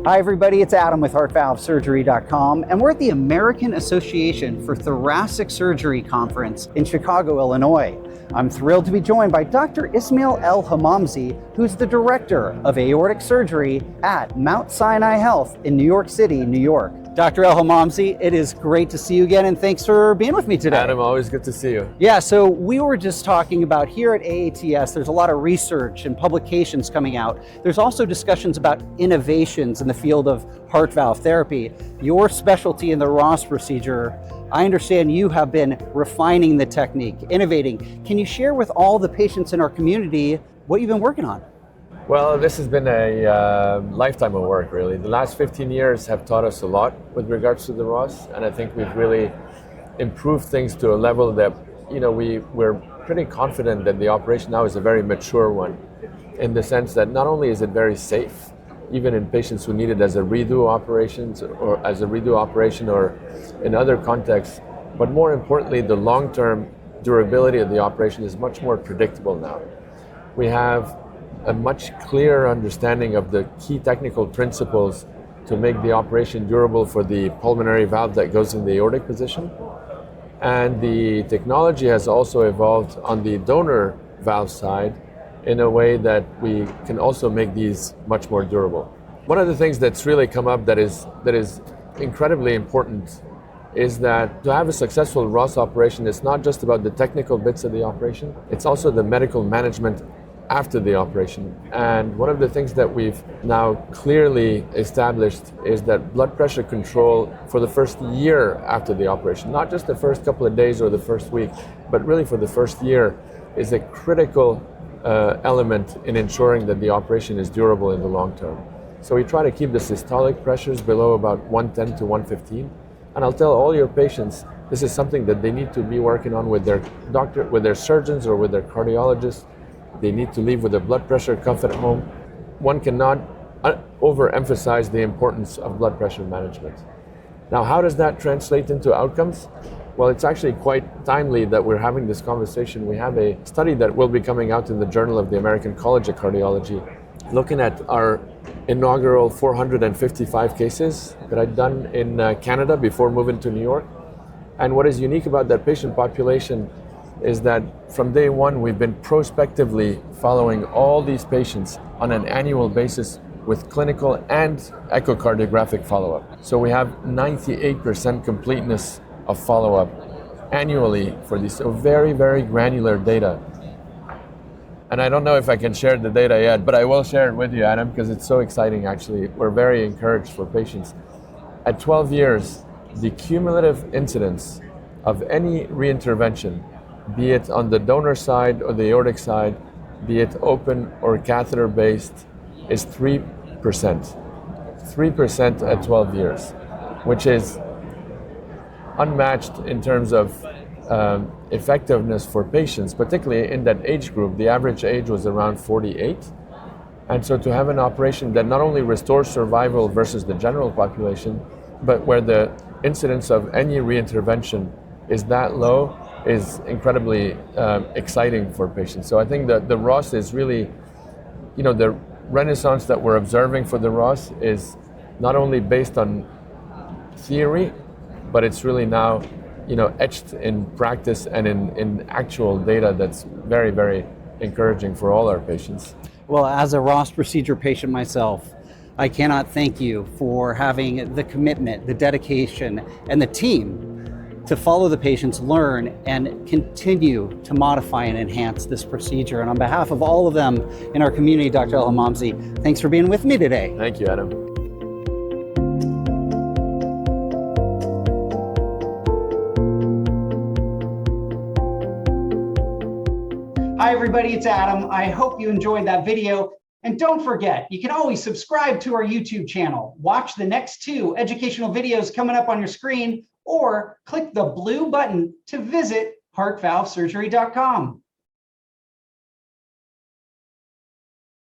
Hi everybody, it's Adam with HeartValveSurgery.com, and we're at the American Association for Thoracic Surgery Conference in Chicago, Illinois. I'm thrilled to be joined by Dr. Ismail El-Hamamsy, who's the director of aortic surgery at Mount Sinai Health in New York City, New York. Dr. El-Hamamsy, it is great to see you again, and thanks for being with me today. Adam, always good to see you. Yeah, so we were just talking about here at AATS, there's a lot of research and publications coming out. There's also discussions about innovations in the field of heart valve therapy. Your specialty in the Ross procedure, I understand you have been refining the technique, innovating. Can you share with all the patients in our community what you've been working on? Well, this has been a lifetime of work, really. The last 15 years have taught us a lot with regards to the Ross, and I think we've really improved things to a level that, we're pretty confident that the operation now is a very mature one, in the sense that not only is it very safe, even in patients who need it as a redo operation or in other contexts, but more importantly, the long-term durability of the operation is much more predictable now. We have a much clearer understanding of the key technical principles to make the operation durable for the pulmonary valve that goes in the aortic position. And the technology has also evolved on the donor valve side in a way that we can also make these much more durable. One of the things that's really come up that is incredibly important is that to have a successful Ross operation, it's not just about the technical bits of the operation, it's also the medical management after the operation. And one of the things that we've now clearly established is that blood pressure control for the first year after the operation, not just the first couple of days or the first week, but really for the first year, is a critical element in ensuring that the operation is durable in the long term. So we try to keep the systolic pressures below about 110 to 115. And I'll tell all your patients, this is something that they need to be working on with their doctor, with their surgeons or with their cardiologists. They need to leave with a blood pressure cuff at home. One cannot overemphasize the importance of blood pressure management. Now, how does that translate into outcomes? Well, it's actually quite timely that we're having this conversation. We have a study that will be coming out in the Journal of the American College of Cardiology, looking at our inaugural 455 cases that I'd done in Canada before moving to New York. And what is unique about that patient population is that from day one, we've been prospectively following all these patients on an annual basis with clinical and echocardiographic follow-up. So we have 98% completeness of follow-up annually for these, so very, very granular data. And I don't know if I can share the data yet, but I will share it with you, Adam, because it's so exciting, actually. We're very encouraged for patients. At 12 years, the cumulative incidence of any reintervention, be it on the donor side or the aortic side, be it open or catheter-based, is 3%. 3% at 12 years, which is unmatched in terms of effectiveness for patients, particularly in that age group. The average age was around 48. And so to have an operation that not only restores survival versus the general population, but where the incidence of any reintervention is that low, is incredibly exciting for patients. So I think that the Ross is really, the renaissance that we're observing for the Ross is not only based on theory, but it's really now, etched in practice and in actual data that's very, very encouraging for all our patients. Well, as a Ross procedure patient myself, I cannot thank you for having the commitment, the dedication, and the team to follow the patients, learn, and continue to modify and enhance this procedure. And on behalf of all of them in our community, Dr. El-Hamamsy, thanks for being with me today. Thank you, Adam. Hi everybody, it's Adam. I hope you enjoyed that video. And don't forget, you can always subscribe to our YouTube channel, watch the next 2 educational videos coming up on your screen, or click the blue button to visit HeartValveSurgery.com.